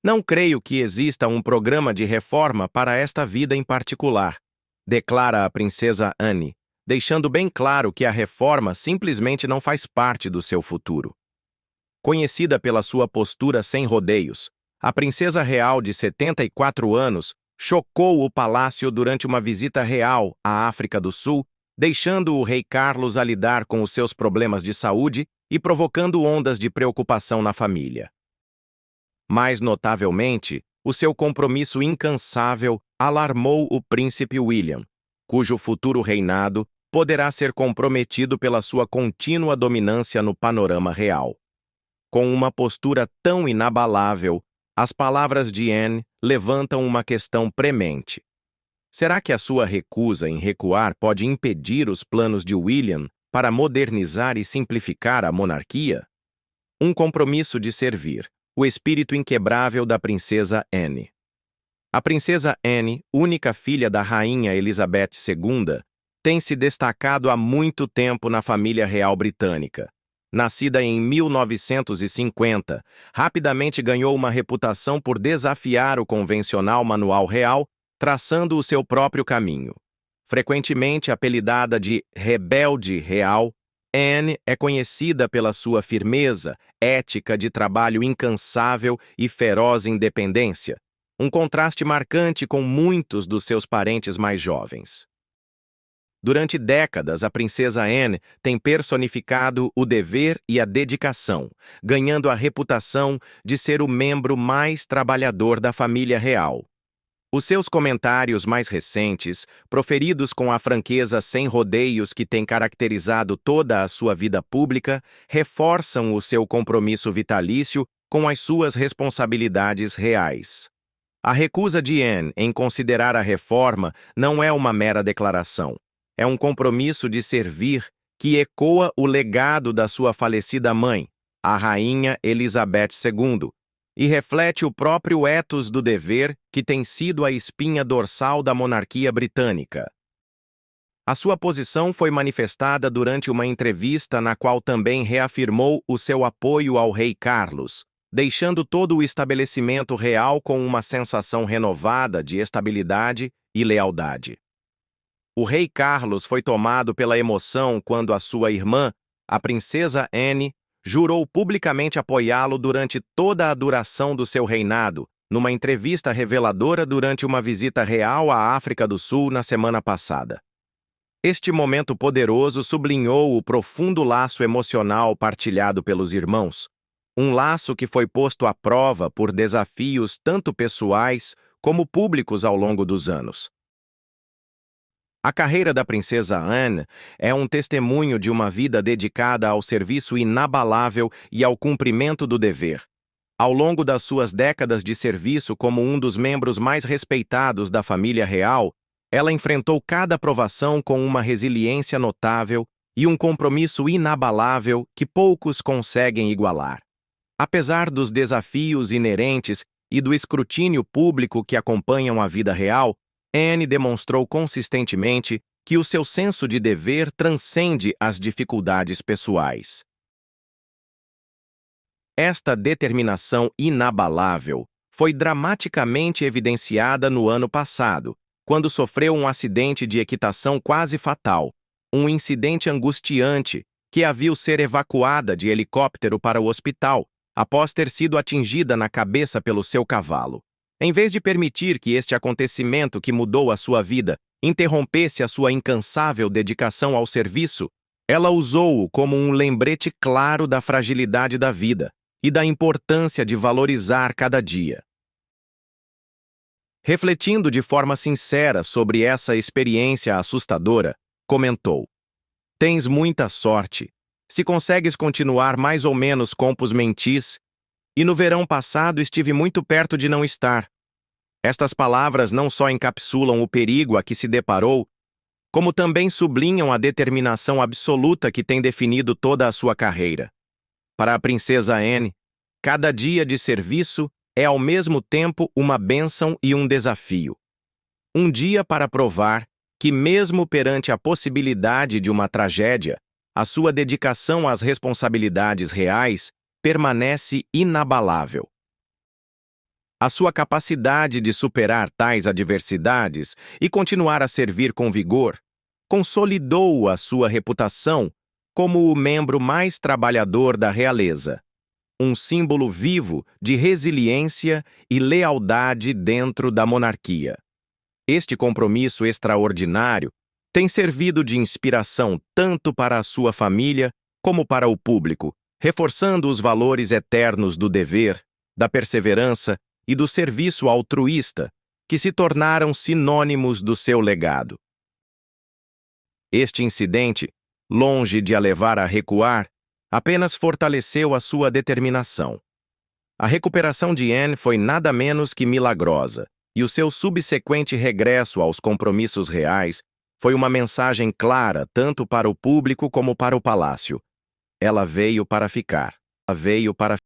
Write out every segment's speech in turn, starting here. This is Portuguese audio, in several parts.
Não creio que exista um programa de reforma para esta vida em particular, declara a princesa Anne, deixando bem claro que a reforma simplesmente não faz parte do seu futuro. Conhecida pela sua postura sem rodeios, a princesa real de 74 anos chocou o palácio durante uma visita real à África do Sul, deixando o rei Carlos a lidar com os seus problemas de saúde e provocando ondas de preocupação na família. Mais notavelmente, o seu compromisso incansável alarmou o príncipe William, cujo futuro reinado poderá ser comprometido pela sua contínua dominância no panorama real. Com uma postura tão inabalável, as palavras de Anne levantam uma questão premente. Será que a sua recusa em recuar pode impedir os planos de William para modernizar e simplificar a monarquia? Um compromisso de servir, o espírito inquebrável da princesa Anne. A princesa Anne, única filha da rainha Elizabeth II, tem se destacado há muito tempo na família real britânica. Nascida em 1950, rapidamente ganhou uma reputação por desafiar o convencional manual real, traçando o seu próprio caminho. Frequentemente apelidada de rebelde real, Anne é conhecida pela sua firmeza, ética de trabalho incansável e feroz independência, um contraste marcante com muitos dos seus parentes mais jovens. Durante décadas, a princesa Anne tem personificado o dever e a dedicação, ganhando a reputação de ser o membro mais trabalhador da família real. Os seus comentários mais recentes, proferidos com a franqueza sem rodeios que tem caracterizado toda a sua vida pública, reforçam o seu compromisso vitalício com as suas responsabilidades reais. A recusa de Anne em considerar a reforma não é uma mera declaração. É um compromisso de servir que ecoa o legado da sua falecida mãe, a rainha Elizabeth II, e reflete o próprio ethos do dever que tem sido a espinha dorsal da monarquia britânica. A sua posição foi manifestada durante uma entrevista na qual também reafirmou o seu apoio ao rei Carlos, deixando todo o estabelecimento real com uma sensação renovada de estabilidade e lealdade. O rei Carlos foi tomado pela emoção quando a sua irmã, a princesa Anne, jurou publicamente apoiá-lo durante toda a duração do seu reinado, numa entrevista reveladora durante uma visita real à África do Sul na semana passada. Este momento poderoso sublinhou o profundo laço emocional partilhado pelos irmãos, um laço que foi posto à prova por desafios tanto pessoais como públicos ao longo dos anos. A carreira da princesa Anne é um testemunho de uma vida dedicada ao serviço inabalável e ao cumprimento do dever. Ao longo das suas décadas de serviço como um dos membros mais respeitados da família real, ela enfrentou cada provação com uma resiliência notável e um compromisso inabalável que poucos conseguem igualar. Apesar dos desafios inerentes e do escrutínio público que acompanham a vida real, Anne demonstrou consistentemente que o seu senso de dever transcende as dificuldades pessoais. Esta determinação inabalável foi dramaticamente evidenciada no ano passado, quando sofreu um acidente de equitação quase fatal, um incidente angustiante que a viu ser evacuada de helicóptero para o hospital após ter sido atingida na cabeça pelo seu cavalo. Em vez de permitir que este acontecimento que mudou a sua vida interrompesse a sua incansável dedicação ao serviço, ela usou-o como um lembrete claro da fragilidade da vida e da importância de valorizar cada dia. Refletindo de forma sincera sobre essa experiência assustadora, comentou: "Tens muita sorte. Se consegues continuar mais ou menos compos mentis, e no verão passado estive muito perto de não estar." Estas palavras não só encapsulam o perigo a que se deparou, como também sublinham a determinação absoluta que tem definido toda a sua carreira. Para a princesa Anne, cada dia de serviço é ao mesmo tempo uma bênção e um desafio. Um dia para provar que, mesmo perante a possibilidade de uma tragédia, a sua dedicação às responsabilidades reais permanece inabalável. A sua capacidade de superar tais adversidades e continuar a servir com vigor consolidou a sua reputação como o membro mais trabalhador da realeza, um símbolo vivo de resiliência e lealdade dentro da monarquia. Este compromisso extraordinário tem servido de inspiração tanto para a sua família como para o público, reforçando os valores eternos do dever, da perseverança e do serviço altruísta, que se tornaram sinônimos do seu legado. Este incidente, longe de a levar a recuar, apenas fortaleceu a sua determinação. A recuperação de Anne foi nada menos que milagrosa, e o seu subsequente regresso aos compromissos reais foi uma mensagem clara tanto para o público como para o palácio. Ela veio para ficar. Ela veio para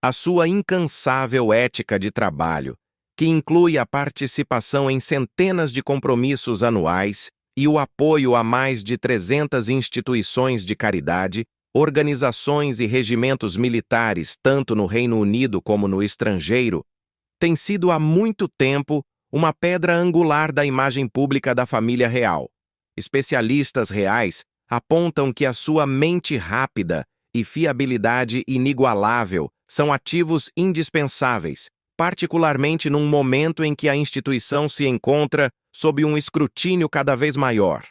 a sua incansável ética de trabalho, que inclui a participação em centenas de compromissos anuais e o apoio a mais de 300 instituições de caridade, organizações e regimentos militares tanto no Reino Unido como no estrangeiro, tem sido há muito tempo uma pedra angular da imagem pública da família real. Especialistas reais apontam que a sua mente rápida e fiabilidade inigualável são ativos indispensáveis, particularmente num momento em que a instituição se encontra sob um escrutínio cada vez maior.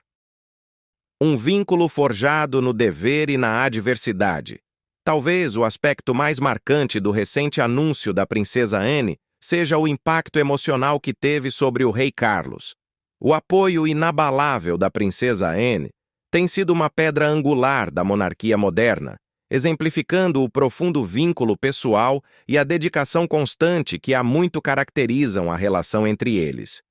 Um vínculo forjado no dever e na adversidade. Talvez o aspecto mais marcante do recente anúncio da princesa Anne seja o impacto emocional que teve sobre o rei Carlos. O apoio inabalável da princesa Anne tem sido uma pedra angular da monarquia moderna, exemplificando o profundo vínculo pessoal e a dedicação constante que há muito caracterizam a relação entre eles.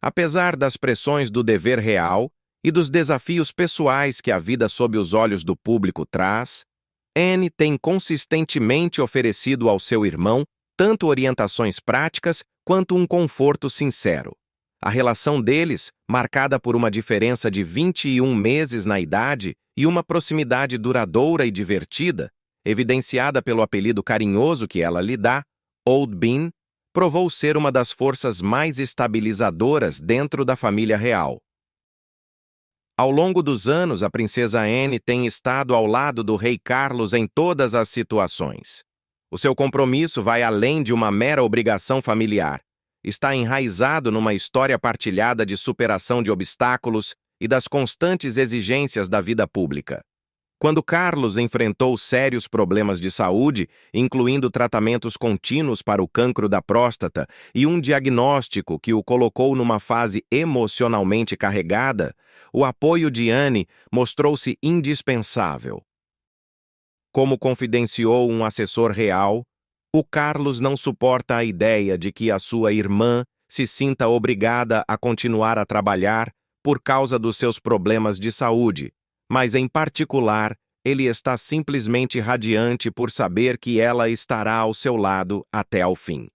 Apesar das pressões do dever real e dos desafios pessoais que a vida sob os olhos do público traz, Anne tem consistentemente oferecido ao seu irmão tanto orientações práticas quanto um conforto sincero. A relação deles, marcada por uma diferença de 21 meses na idade e uma proximidade duradoura e divertida, evidenciada pelo apelido carinhoso que ela lhe dá, Old Bean, provou ser uma das forças mais estabilizadoras dentro da família real. Ao longo dos anos, a princesa Anne tem estado ao lado do rei Carlos em todas as situações. O seu compromisso vai além de uma mera obrigação familiar. Está enraizado numa história partilhada de superação de obstáculos e das constantes exigências da vida pública. Quando Carlos enfrentou sérios problemas de saúde, incluindo tratamentos contínuos para o cancro da próstata e um diagnóstico que o colocou numa fase emocionalmente carregada, o apoio de Anne mostrou-se indispensável. Como confidenciou um assessor real, o Carlos não suporta a ideia de que a sua irmã se sinta obrigada a continuar a trabalhar por causa dos seus problemas de saúde, mas, em particular, ele está simplesmente radiante por saber que ela estará ao seu lado até ao fim.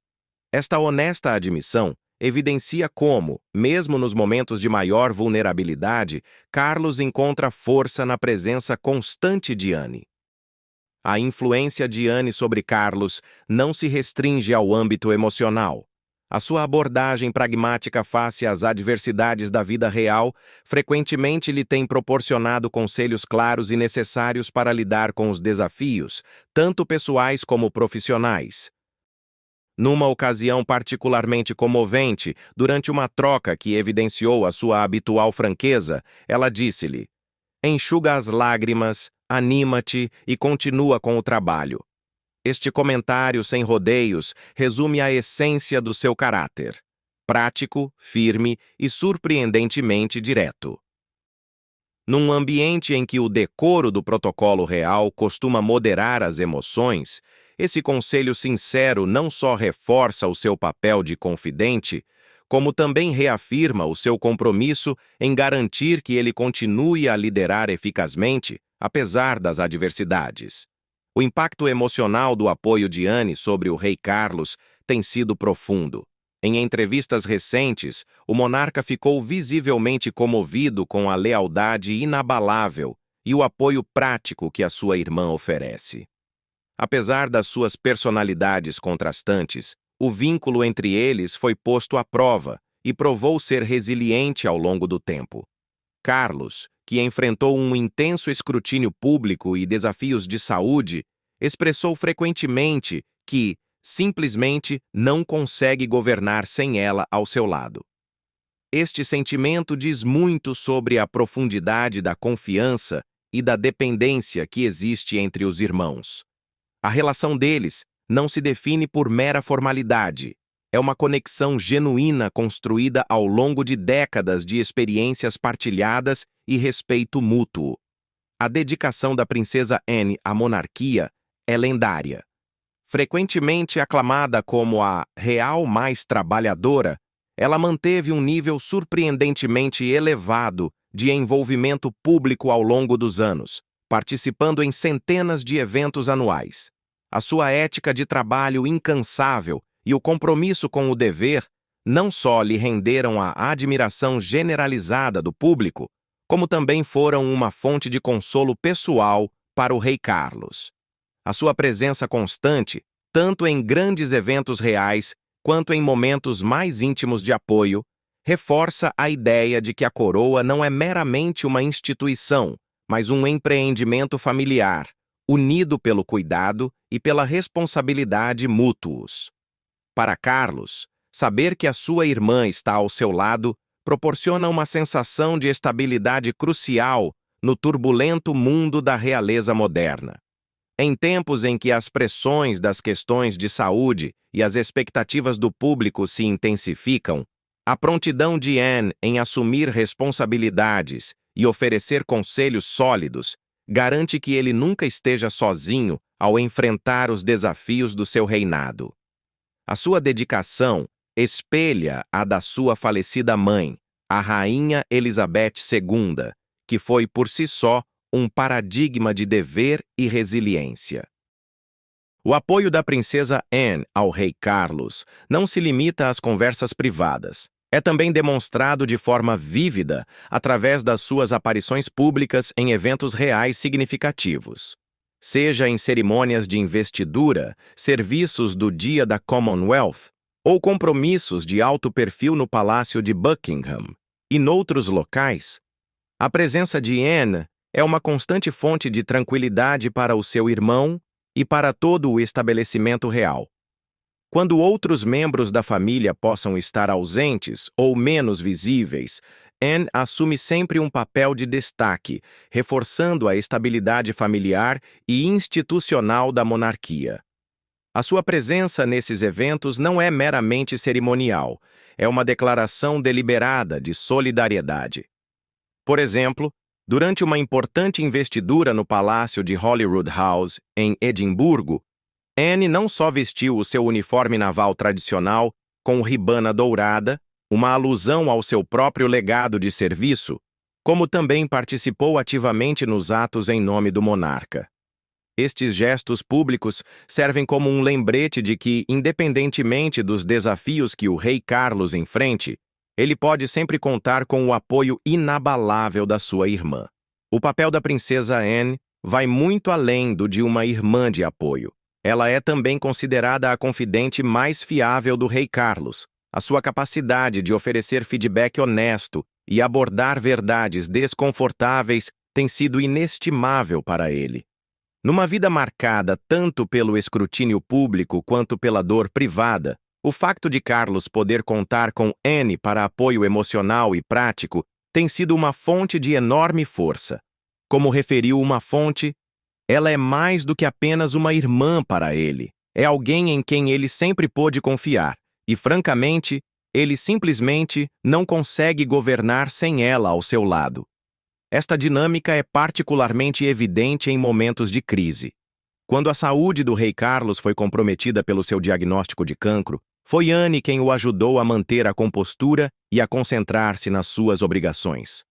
Esta honesta admissão evidencia como, mesmo nos momentos de maior vulnerabilidade, Carlos encontra força na presença constante de Anne. A influência de Anne sobre Carlos não se restringe ao âmbito emocional. A sua abordagem pragmática face às adversidades da vida real frequentemente lhe tem proporcionado conselhos claros e necessários para lidar com os desafios, tanto pessoais como profissionais. Numa ocasião particularmente comovente, durante uma troca que evidenciou a sua habitual franqueza, ela disse-lhe: "Enxuga as lágrimas, anima-te e continua com o trabalho." Este comentário sem rodeios resume a essência do seu caráter: prático, firme e surpreendentemente direto. Num ambiente em que o decoro do protocolo real costuma moderar as emoções, esse conselho sincero não só reforça o seu papel de confidente, como também reafirma o seu compromisso em garantir que ele continue a liderar eficazmente, apesar das adversidades. O impacto emocional do apoio de Anne sobre o rei Carlos tem sido profundo. Em entrevistas recentes, o monarca ficou visivelmente comovido com a lealdade inabalável e o apoio prático que a sua irmã oferece. Apesar das suas personalidades contrastantes, o vínculo entre eles foi posto à prova e provou ser resiliente ao longo do tempo. Carlos, que enfrentou um intenso escrutínio público e desafios de saúde, expressou frequentemente que, simplesmente, não consegue governar sem ela ao seu lado. Este sentimento diz muito sobre a profundidade da confiança e da dependência que existe entre os irmãos. A relação deles não se define por mera formalidade. É uma conexão genuína construída ao longo de décadas de experiências partilhadas e respeito mútuo. A dedicação da princesa Anne à monarquia é lendária. Frequentemente aclamada como a real mais trabalhadora, ela manteve um nível surpreendentemente elevado de envolvimento público ao longo dos anos, participando em centenas de eventos anuais. A sua ética de trabalho incansável e o compromisso com o dever não só lhe renderam a admiração generalizada do público, como também foram uma fonte de consolo pessoal para o rei Carlos. A sua presença constante, tanto em grandes eventos reais quanto em momentos mais íntimos de apoio, reforça a ideia de que a coroa não é meramente uma instituição, mas um empreendimento familiar, unido pelo cuidado e pela responsabilidade mútuos. Para Carlos, saber que a sua irmã está ao seu lado proporciona uma sensação de estabilidade crucial no turbulento mundo da realeza moderna. Em tempos em que as pressões das questões de saúde e as expectativas do público se intensificam, a prontidão de Anne em assumir responsabilidades e oferecer conselhos sólidos garante que ele nunca esteja sozinho ao enfrentar os desafios do seu reinado. A sua dedicação espelha a da sua falecida mãe, a Rainha Elizabeth II, que foi por si só um paradigma de dever e resiliência. O apoio da princesa Anne ao rei Carlos não se limita às conversas privadas. É também demonstrado de forma vívida através das suas aparições públicas em eventos reais significativos. Seja em cerimônias de investidura, serviços do Dia da Commonwealth ou compromissos de alto perfil no Palácio de Buckingham e noutros locais, a presença de Anne é uma constante fonte de tranquilidade para o seu irmão e para todo o estabelecimento real. Quando outros membros da família possam estar ausentes ou menos visíveis, Anne assume sempre um papel de destaque, reforçando a estabilidade familiar e institucional da monarquia. A sua presença nesses eventos não é meramente cerimonial, é uma declaração deliberada de solidariedade. Por exemplo, durante uma importante investidura no Palácio de Holyrood House, em Edimburgo, Anne não só vestiu o seu uniforme naval tradicional com ribana dourada, uma alusão ao seu próprio legado de serviço, como também participou ativamente nos atos em nome do monarca. Estes gestos públicos servem como um lembrete de que, independentemente dos desafios que o rei Carlos enfrente, ele pode sempre contar com o apoio inabalável da sua irmã. O papel da princesa Anne vai muito além do de uma irmã de apoio. Ela é também considerada a confidente mais fiável do rei Carlos. A sua capacidade de oferecer feedback honesto e abordar verdades desconfortáveis tem sido inestimável para ele. Numa vida marcada tanto pelo escrutínio público quanto pela dor privada, o facto de Carlos poder contar com Anne para apoio emocional e prático tem sido uma fonte de enorme força. Como referiu uma fonte, ela é mais do que apenas uma irmã para ele. É alguém em quem ele sempre pôde confiar. E, francamente, ele simplesmente não consegue governar sem ela ao seu lado. Esta dinâmica é particularmente evidente em momentos de crise. Quando a saúde do rei Carlos foi comprometida pelo seu diagnóstico de cancro, foi Anne quem o ajudou a manter a compostura e a concentrar-se nas suas obrigações.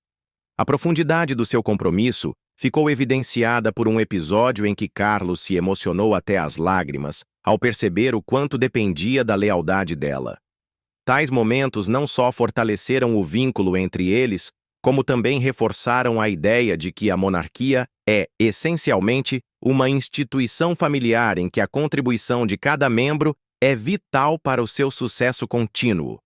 A profundidade do seu compromisso ficou evidenciada por um episódio em que Carlos se emocionou até às lágrimas ao perceber o quanto dependia da lealdade dela. Tais momentos não só fortaleceram o vínculo entre eles, como também reforçaram a ideia de que a monarquia é, essencialmente, uma instituição familiar em que a contribuição de cada membro é vital para o seu sucesso contínuo.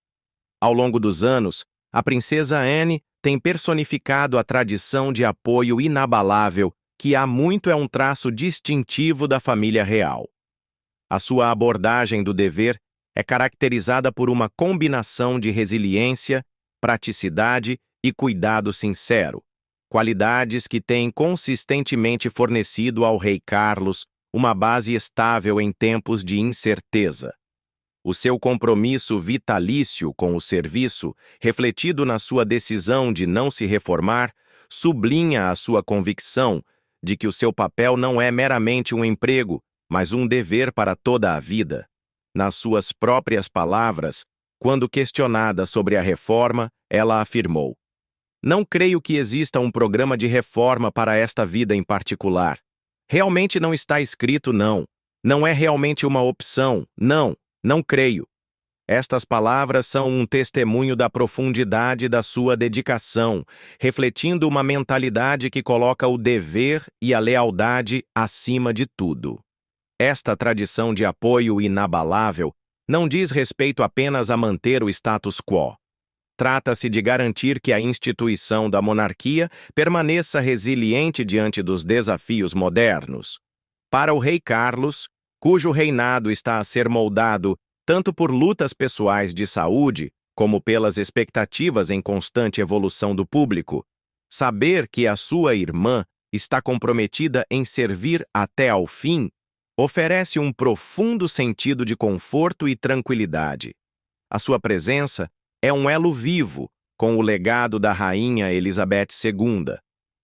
Ao longo dos anos, a princesa Anne tem personificado a tradição de apoio inabalável que há muito é um traço distintivo da família real. A sua abordagem do dever é caracterizada por uma combinação de resiliência, praticidade e cuidado sincero, qualidades que têm consistentemente fornecido ao rei Carlos uma base estável em tempos de incerteza. O seu compromisso vitalício com o serviço, refletido na sua decisão de não se reformar, sublinha a sua convicção de que o seu papel não é meramente um emprego, mas um dever para toda a vida. Nas suas próprias palavras, quando questionada sobre a reforma, ela afirmou: "Não creio que exista um programa de reforma para esta vida em particular. Realmente não está escrito não. Não é realmente uma opção. Não creio." Estas palavras são um testemunho da profundidade da sua dedicação, refletindo uma mentalidade que coloca o dever e a lealdade acima de tudo. Esta tradição de apoio inabalável não diz respeito apenas a manter o status quo. Trata-se de garantir que a instituição da monarquia permaneça resiliente diante dos desafios modernos. Para o rei Carlos, cujo reinado está a ser moldado tanto por lutas pessoais de saúde, como pelas expectativas em constante evolução do público, saber que a sua irmã está comprometida em servir até ao fim oferece um profundo sentido de conforto e tranquilidade. A sua presença é um elo vivo com o legado da rainha Elizabeth II,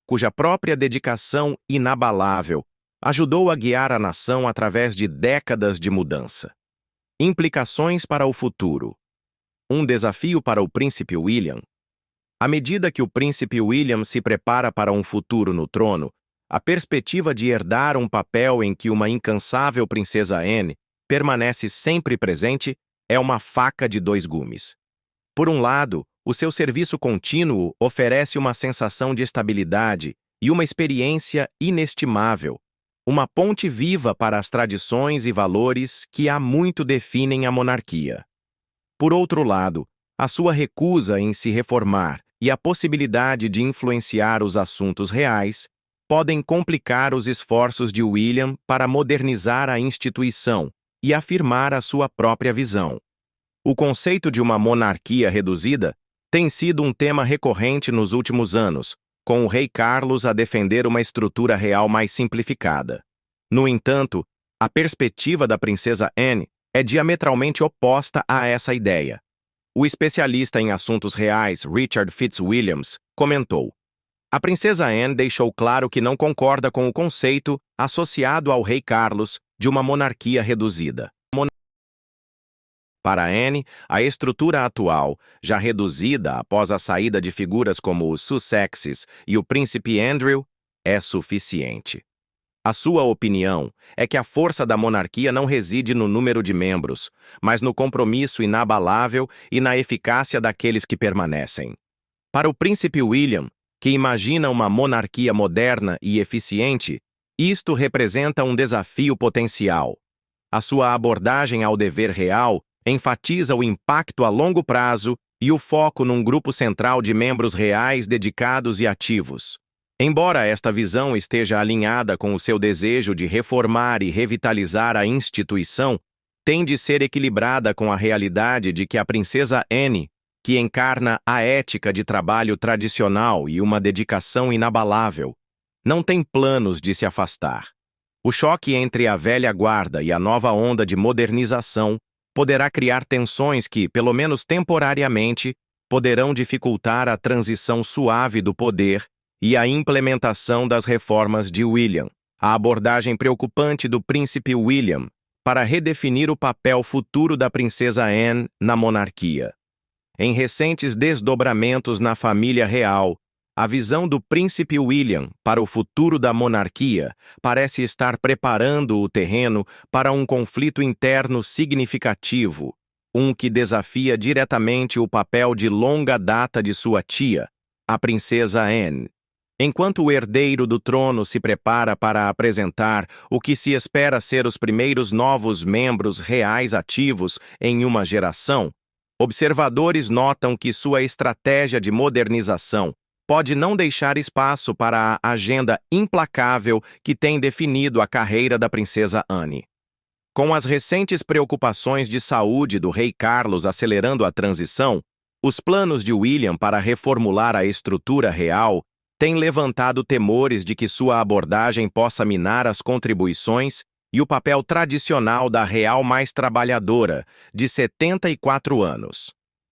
cuja própria dedicação inabalável ajudou a guiar a nação através de décadas de mudança. Implicações para o futuro. Um desafio para o príncipe William. À medida que o príncipe William se prepara para um futuro no trono, a perspectiva de herdar um papel em que uma incansável princesa Anne permanece sempre presente é uma faca de dois gumes. Por um lado, o seu serviço contínuo oferece uma sensação de estabilidade e uma experiência inestimável, uma ponte viva para as tradições e valores que há muito definem a monarquia. Por outro lado, a sua recusa em se reformar e a possibilidade de influenciar os assuntos reais podem complicar os esforços de William para modernizar a instituição e afirmar a sua própria visão. O conceito de uma monarquia reduzida tem sido um tema recorrente nos últimos anos, com o rei Carlos a defender uma estrutura real mais simplificada. No entanto, a perspectiva da princesa Anne é diametralmente oposta a essa ideia. O especialista em assuntos reais Richard Fitzwilliams comentou: "A princesa Anne deixou claro que não concorda com o conceito associado ao rei Carlos de uma monarquia reduzida. Para Anne, a estrutura atual, já reduzida após a saída de figuras como os Sussexes e o príncipe Andrew, é suficiente. A sua opinião é que a força da monarquia não reside no número de membros, mas no compromisso inabalável e na eficácia daqueles que permanecem. Para o príncipe William, que imagina uma monarquia moderna e eficiente, isto representa um desafio potencial. A sua abordagem ao dever real enfatiza o impacto a longo prazo e o foco num grupo central de membros reais dedicados e ativos. Embora esta visão esteja alinhada com o seu desejo de reformar e revitalizar a instituição, tem de ser equilibrada com a realidade de que a princesa Anne, que encarna a ética de trabalho tradicional e uma dedicação inabalável, não tem planos de se afastar. O choque entre a velha guarda e a nova onda de modernização poderá criar tensões que, pelo menos temporariamente, poderão dificultar a transição suave do poder e a implementação das reformas de William. A abordagem preocupante do príncipe William para redefinir o papel futuro da princesa Anne na monarquia. Em recentes desdobramentos na família real, a visão do príncipe William para o futuro da monarquia parece estar preparando o terreno para um conflito interno significativo, um que desafia diretamente o papel de longa data de sua tia, a princesa Anne. Enquanto o herdeiro do trono se prepara para apresentar o que se espera ser os primeiros novos membros reais ativos em uma geração, observadores notam que sua estratégia de modernização pode não deixar espaço para a agenda implacável que tem definido a carreira da princesa Anne. Com as recentes preocupações de saúde do rei Carlos acelerando a transição, os planos de William para reformular a estrutura real têm levantado temores de que sua abordagem possa minar as contribuições e o papel tradicional da real mais trabalhadora, de 74 anos.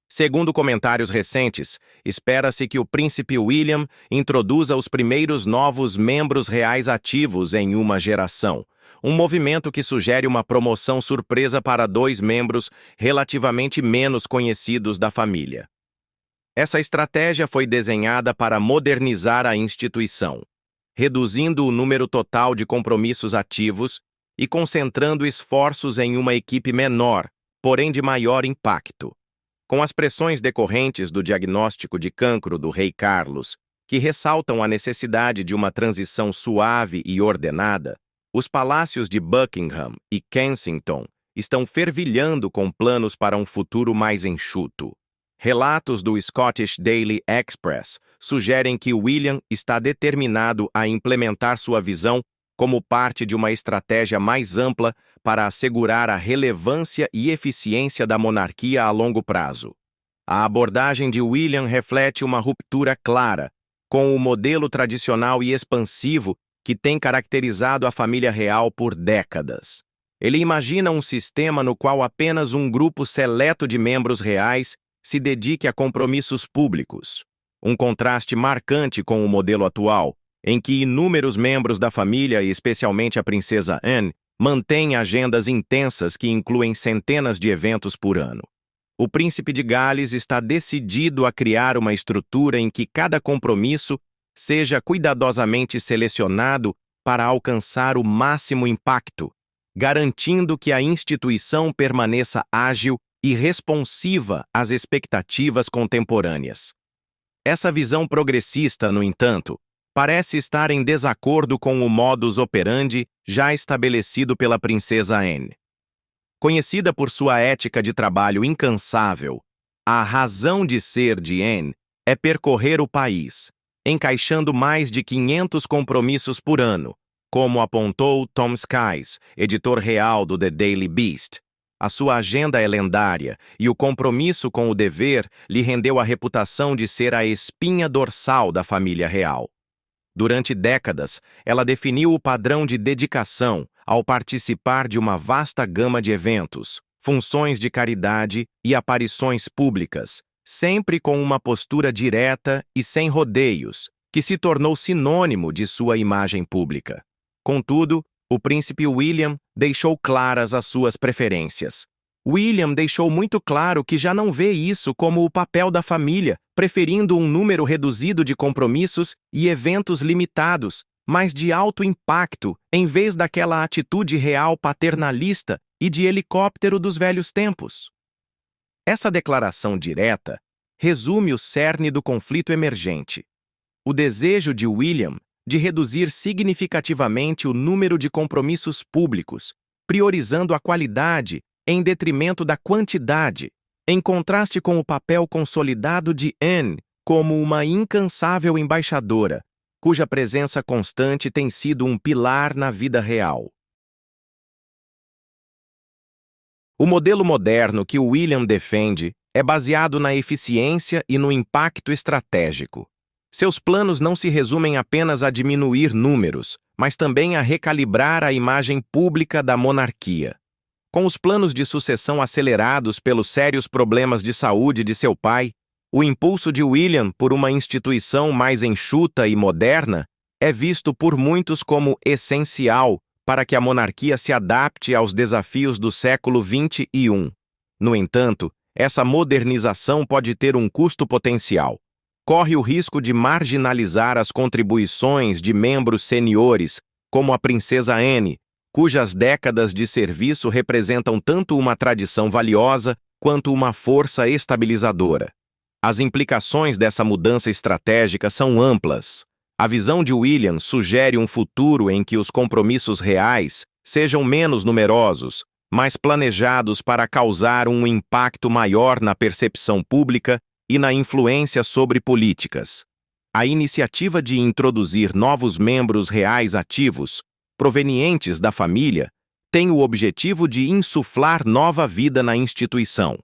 Segundo comentários recentes, espera-se que o príncipe William introduza os primeiros novos membros reais ativos em uma geração, um movimento que sugere uma promoção surpresa para 2 membros relativamente menos conhecidos da família. Essa estratégia foi desenhada para modernizar a instituição, reduzindo o número total de compromissos ativos e concentrando esforços em uma equipe menor, porém de maior impacto. Com as pressões decorrentes do diagnóstico de cancro do rei Carlos, que ressaltam a necessidade de uma transição suave e ordenada, os palácios de Buckingham e Kensington estão fervilhando com planos para um futuro mais enxuto. Relatos do Scottish Daily Express sugerem que William está determinado a implementar sua visão como parte de uma estratégia mais ampla para assegurar a relevância e eficiência da monarquia a longo prazo. A abordagem de William reflete uma ruptura clara com o modelo tradicional e expansivo que tem caracterizado a família real por décadas. Ele imagina um sistema no qual apenas um grupo seleto de membros reais se dedique a compromissos públicos. Um contraste marcante com o modelo atual, em que inúmeros membros da família, e especialmente a princesa Anne, mantêm agendas intensas que incluem centenas de eventos por ano. O príncipe de Gales está decidido a criar uma estrutura em que cada compromisso seja cuidadosamente selecionado para alcançar o máximo impacto, garantindo que a instituição permaneça ágil e responsiva às expectativas contemporâneas. Essa visão progressista, no entanto, parece estar em desacordo com o modus operandi já estabelecido pela princesa Anne. Conhecida por sua ética de trabalho incansável, a razão de ser de Anne é percorrer o país, encaixando mais de 500 compromissos por ano, como apontou Tom Skies, editor real do The Daily Beast. A sua agenda é lendária e o compromisso com o dever lhe rendeu a reputação de ser a espinha dorsal da família real. Durante décadas, ela definiu o padrão de dedicação ao participar de uma vasta gama de eventos, funções de caridade e aparições públicas, sempre com uma postura direta e sem rodeios, que se tornou sinônimo de sua imagem pública. Contudo, o príncipe William deixou claras as suas preferências. William deixou muito claro que já não vê isso como o papel da família, preferindo um número reduzido de compromissos e eventos limitados, mas de alto impacto, em vez daquela atitude real paternalista e de helicóptero dos velhos tempos. Essa declaração direta resume o cerne do conflito emergente. O desejo de William de reduzir significativamente o número de compromissos públicos, priorizando a qualidade em detrimento da quantidade, em contraste com o papel consolidado de Anne como uma incansável embaixadora, cuja presença constante tem sido um pilar na vida real. O modelo moderno que William defende é baseado na eficiência e no impacto estratégico. Seus planos não se resumem apenas a diminuir números, mas também a recalibrar a imagem pública da monarquia. Com os planos de sucessão acelerados pelos sérios problemas de saúde de seu pai, o impulso de William por uma instituição mais enxuta e moderna é visto por muitos como essencial para que a monarquia se adapte aos desafios do século XXI. No entanto, essa modernização pode ter um custo potencial. Corre o risco de marginalizar as contribuições de membros seniores, como a princesa Anne, cujas décadas de serviço representam tanto uma tradição valiosa quanto uma força estabilizadora. As implicações dessa mudança estratégica são amplas. A visão de William sugere um futuro em que os compromissos reais sejam menos numerosos, mas planejados para causar um impacto maior na percepção pública e na influência sobre políticas. A iniciativa de introduzir novos membros reais ativos, provenientes da família, tem o objetivo de insuflar nova vida na instituição.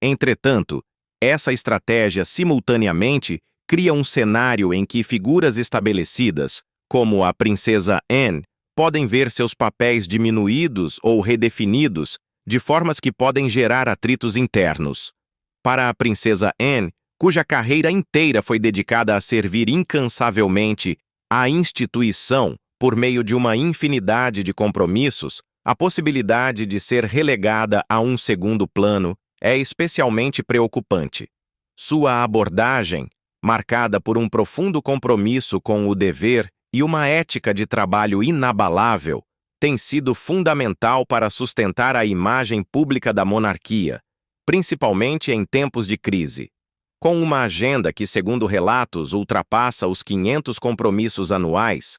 Entretanto, essa estratégia simultaneamente cria um cenário em que figuras estabelecidas, como a princesa Anne, podem ver seus papéis diminuídos ou redefinidos de formas que podem gerar atritos internos. Para a princesa Anne, cuja carreira inteira foi dedicada a servir incansavelmente à instituição por meio de uma infinidade de compromissos, a possibilidade de ser relegada a um segundo plano é especialmente preocupante. Sua abordagem, marcada por um profundo compromisso com o dever e uma ética de trabalho inabalável, tem sido fundamental para sustentar a imagem pública da monarquia, principalmente em tempos de crise. Com uma agenda que, segundo relatos, ultrapassa os 500 compromissos anuais,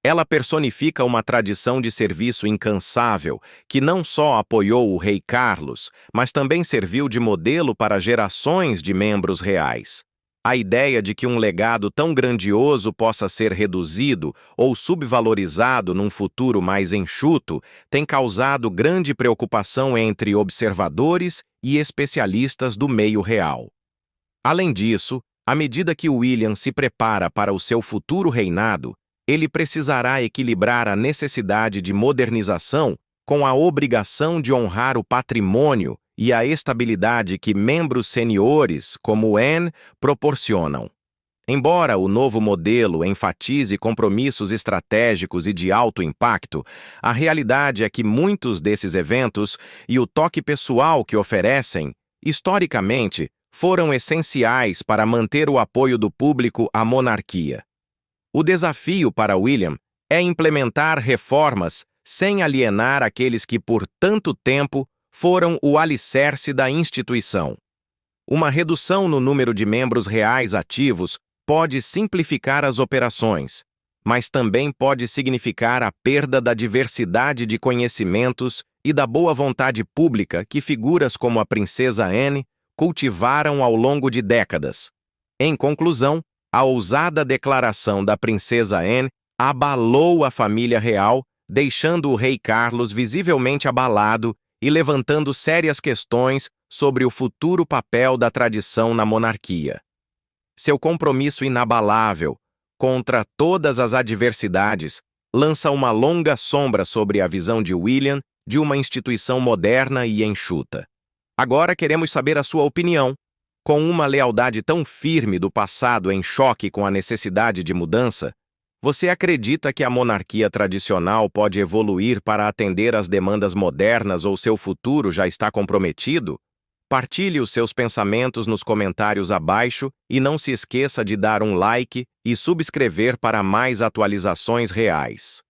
ela personifica uma tradição de serviço incansável que não só apoiou o rei Carlos, mas também serviu de modelo para gerações de membros reais. A ideia de que um legado tão grandioso possa ser reduzido ou subvalorizado num futuro mais enxuto tem causado grande preocupação entre observadores e especialistas do meio real. Além disso, à medida que William se prepara para o seu futuro reinado, ele precisará equilibrar a necessidade de modernização com a obrigação de honrar o patrimônio e a estabilidade que membros seniores, como Anne, proporcionam. Embora o novo modelo enfatize compromissos estratégicos e de alto impacto, a realidade é que muitos desses eventos e o toque pessoal que oferecem, historicamente, foram essenciais para manter o apoio do público à monarquia. O desafio para William é implementar reformas sem alienar aqueles que por tanto tempo foram o alicerce da instituição. Uma redução no número de membros reais ativos pode simplificar as operações, mas também pode significar a perda da diversidade de conhecimentos e da boa vontade pública que figuras como a princesa Anne cultivaram ao longo de décadas. Em conclusão, a ousada declaração da princesa Anne abalou a família real, deixando o rei Carlos visivelmente abalado e levantando sérias questões sobre o futuro papel da tradição na monarquia. Seu compromisso inabalável contra todas as adversidades lança uma longa sombra sobre a visão de William de uma instituição moderna e enxuta. Agora queremos saber a sua opinião. Com uma lealdade tão firme do passado em choque com a necessidade de mudança, você acredita que a monarquia tradicional pode evoluir para atender às demandas modernas ou seu futuro já está comprometido? Partilhe os seus pensamentos nos comentários abaixo e não se esqueça de dar um like e subscrever para mais atualizações reais.